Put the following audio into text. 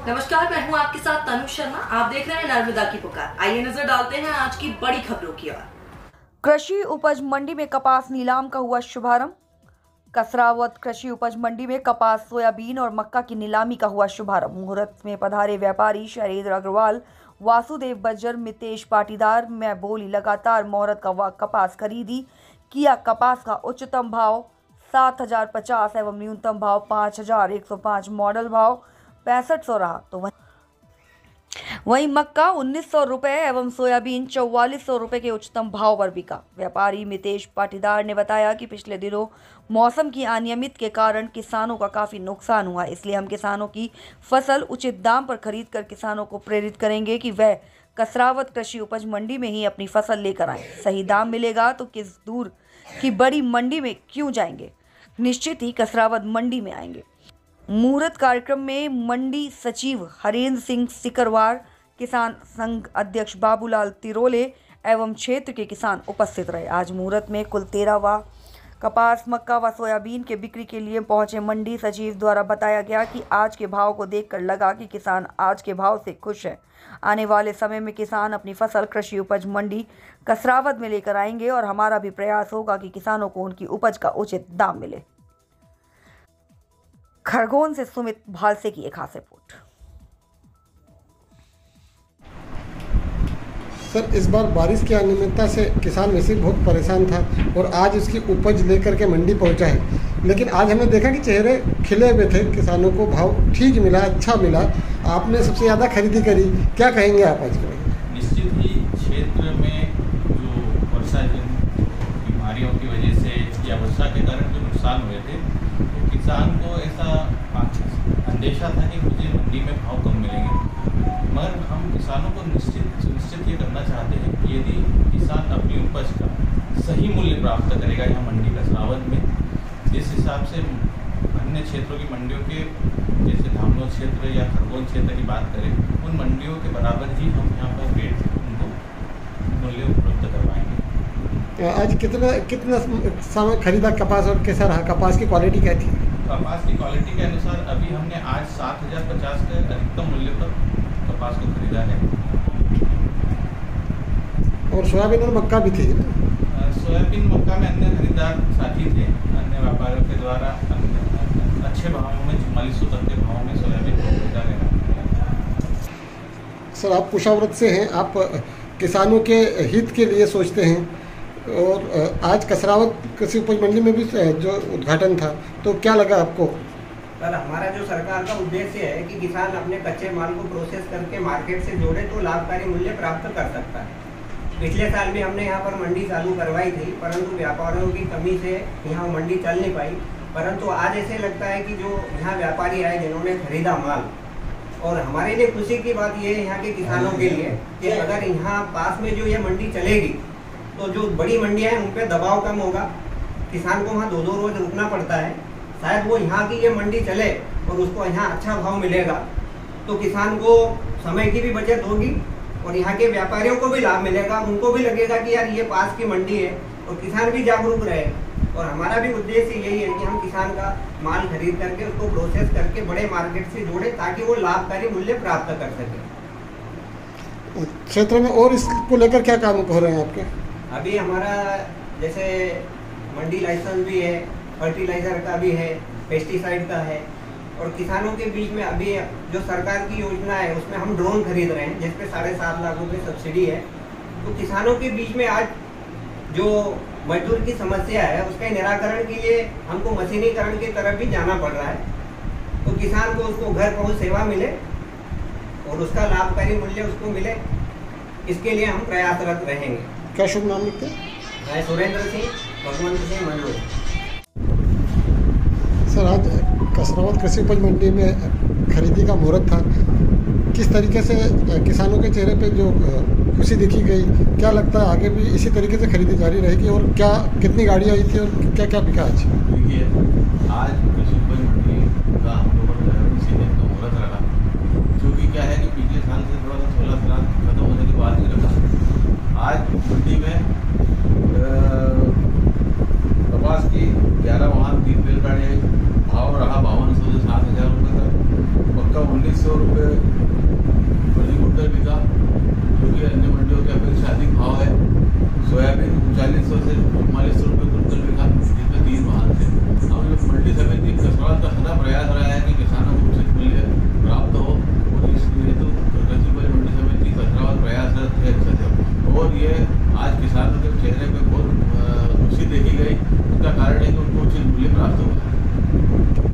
नमस्कार, मैं हूं आपके साथ तनु शर्मा। आप देख रहे हैं नर्मदा की पुकार। आइए नजर डालते हैं आज की बड़ी खबरों की ओर। कृषि उपज मंडी में कपास नीलाम का हुआ शुभारंभ। कसरावत कृषि उपज मंडी में कपास, सोयाबीन और मक्का की नीलामी का हुआ शुभारंभ। मुहूर्त में पधारे व्यापारी शैलेंद्र अग्रवाल, वासुदेव बज्जर, मितेश पाटीदार में बोली लगातार मुहूर्त का कपास खरीदी किया। कपास का उच्चतम भाव 7,050 एवं न्यूनतम भाव 5,105, मॉडल भाव 6500 रहा। तो वहीं मक्का 1,900 रुपये एवं सोयाबीन 4,400 रुपये के उच्चतम भाव पर बिका। व्यापारी मितेश पाटीदार ने बताया कि पिछले दिनों मौसम की अनियमित के कारण किसानों का काफी नुकसान हुआ, इसलिए हम किसानों की फसल उचित दाम पर खरीद कर किसानों को प्रेरित करेंगे कि वह कसरावत कृषि उपज मंडी में ही अपनी फसल लेकर आएं। सही दाम मिलेगा तो किस दूर की बड़ी मंडी में क्यों जाएंगे, निश्चित ही कसरावत मंडी में आएंगे। मुहूर्त कार्यक्रम में मंडी सचिव हरेंद्र सिंह सिकरवार, किसान संघ अध्यक्ष बाबूलाल तिरोले एवं क्षेत्र के किसान उपस्थित रहे। आज मुहूर्त में कुल 13वां कपास, मक्का व सोयाबीन के बिक्री के लिए पहुंचे। मंडी सचिव द्वारा बताया गया कि आज के भाव को देखकर लगा कि किसान आज के भाव से खुश है। आने वाले समय में किसान अपनी फसल कृषि उपज मंडी कसरावत में लेकर आएंगे और हमारा भी प्रयास होगा कि किसानों को उनकी उपज का उचित दाम मिले। खरगोन से सुमित भालसे की एक खास रिपोर्ट। सर, इस बार बारिश की अनियमितता से किसान वैसे बहुत परेशान था और आज उसकी उपज लेकर के मंडी पहुंचा है, लेकिन आज हमने देखा कि चेहरे खिले हुए थे, किसानों को भाव ठीक मिला, अच्छा मिला। आपने सबसे ज़्यादा खरीदी करी, क्या कहेंगे आप आज के? निश्चित ही क्षेत्र में जो वर्षा बीमारियों की वजह से या वर्षा के कारण जो नुकसान हुए थे, तो किसान को ऐसा अंदेशा था कि मुझे मंडी में भाव कम मिलेंगे, मगर हम किसानों को सुनिश्चित ये करना चाहते हैं कि यदि किसान अपनी उपज का सही मूल्य प्राप्त करेगा यहाँ मंडी कसरावत में, जिस हिसाब से अन्य क्षेत्रों की मंडियों के जैसे धामनोर क्षेत्र या खरगोन क्षेत्र की बात करें, उन मंडियों के बराबर ही हम यहाँ पर रेट उनको मूल्य उपलब्ध करवाएंगे। आज कितना समय खरीदा कपास और कैसा रहा? कपास की क्वालिटी क्या थी? कपास की क्वालिटी के अनुसार अभी हमने आज 7,050 के अधिकतम मूल्य पर कपास को खरीदा है। और सोयाबीन और मक्का भी थी? सोयाबीन मक्का में अन्य खरीदार साथी थे, अन्य व्यापारियों के द्वारा अच्छे भावों में 4400 तक के भावों में सोयाबीन को खरीदा गया। सर, आप कुशाव्रत से हैं, आप किसानों के हित के लिए सोचते हैं और आज कसरावत कृषि उपज मंडी में भी जो उद्घाटन था, तो क्या लगा आपको? सर, हमारा जो सरकार का उद्देश्य है कि किसान अपने कच्चे माल को प्रोसेस करके मार्केट से जोड़े तो लाभकारी मूल्य प्राप्त कर सकता है। पिछले साल भी हमने यहाँ पर मंडी चालू करवाई थी, परंतु व्यापारियों की कमी से यहाँ मंडी चल नहीं पाई। परंतु आज ऐसे लगता है कि जो यहाँ व्यापारी आए जिन्होंने खरीदा माल, और हमारे लिए खुशी की बात ये है यहाँ के किसानों के लिए कि अगर यहाँ पास में जो ये मंडी चलेगी तो जो बड़ी मंडियाँ हैं उन पर दबाव कम होगा। किसान को वहाँ 2-2 रोज रुकना पड़ता है, शायद वो यहाँ की ये मंडी चले और उसको यहाँ अच्छा भाव मिलेगा तो किसान को समय की भी बचत होगी और यहाँ के व्यापारियों को भी लाभ मिलेगा। उनको भी लगेगा कि यार ये पास की मंडी है और किसान भी जागरूक रहे। और हमारा भी उद्देश्य यही है कि हम किसान का माल खरीद करके उसको प्रोसेस करके बड़े मार्केट से जोड़े ताकि वो लाभकारी मूल्य प्राप्त कर सके। क्षेत्र में और इसको लेकर क्या काम हो रहे हैं आपके? अभी हमारा जैसे मंडी लाइसेंस भी है, फर्टिलाइजर का भी है, पेस्टिसाइड का है, और किसानों के बीच में अभी जो सरकार की योजना है उसमें हम ड्रोन खरीद रहे हैं जिसपे 7.5 लाख रुपए सब्सिडी है। तो किसानों के बीच में आज जो मजदूर की समस्या है उसके निराकरण के लिए हमको मशीनीकरण की तरफ भी जाना पड़ रहा है, तो किसान को उसको घर पहुंच सेवा मिले और उसका लाभकारी मूल्य उसको मिले, इसके लिए हम प्रयासरत रहेंगे। क्या शुभ नाम लिखते? मैं सुरेंद्र सिंह, भगवंत सिंह मंडल। सर, आज कसरावत कृषि उपज मंडी में खरीदी का मुहूर्त था, किस तरीके से किसानों के चेहरे पे जो खुशी दिखी गई, क्या लगता है आगे भी इसी तरीके से खरीदी जारी रहेगी और क्या कितनी गाड़ियाँ आई थी और क्या क्या बिका आज? देखिए, आज कृषि उपज मंडी का हम लोगों ने इसी दिन का मुहूर्त रखा, क्योंकि क्या है कि पिछले साल से थोड़ा सा 16 साल खत्म होने के बाद ही रखा। आज मंडी में कपास की 11 वहाँ 3 बेलगाड़ी आई, भाव रहा 5200 से 7,000 रुपये तक। मक्का 4200 रुपये प्रति कुंटल बिका, जो कि अन्य मंडियों के अपेक्षा अधिक भाव है। सोयाबीन 3900 से 4400 रुपये कुंटल बिका, जिसमें 3 वाहन थे। अब जो मंडी समिति कसरत का सदा प्रयास रहा है कि किसानों को उचित मूल्य प्राप्त हो, और इसलिए तो कृषि उपज मंडी समिति कसरत प्रयासरत है सदैव। और ये आज किसानों के चेहरे पे बहुत खुशी देखी गई। उसका कारण है कि उनको उचित मूल्य प्राप्त हुआ है।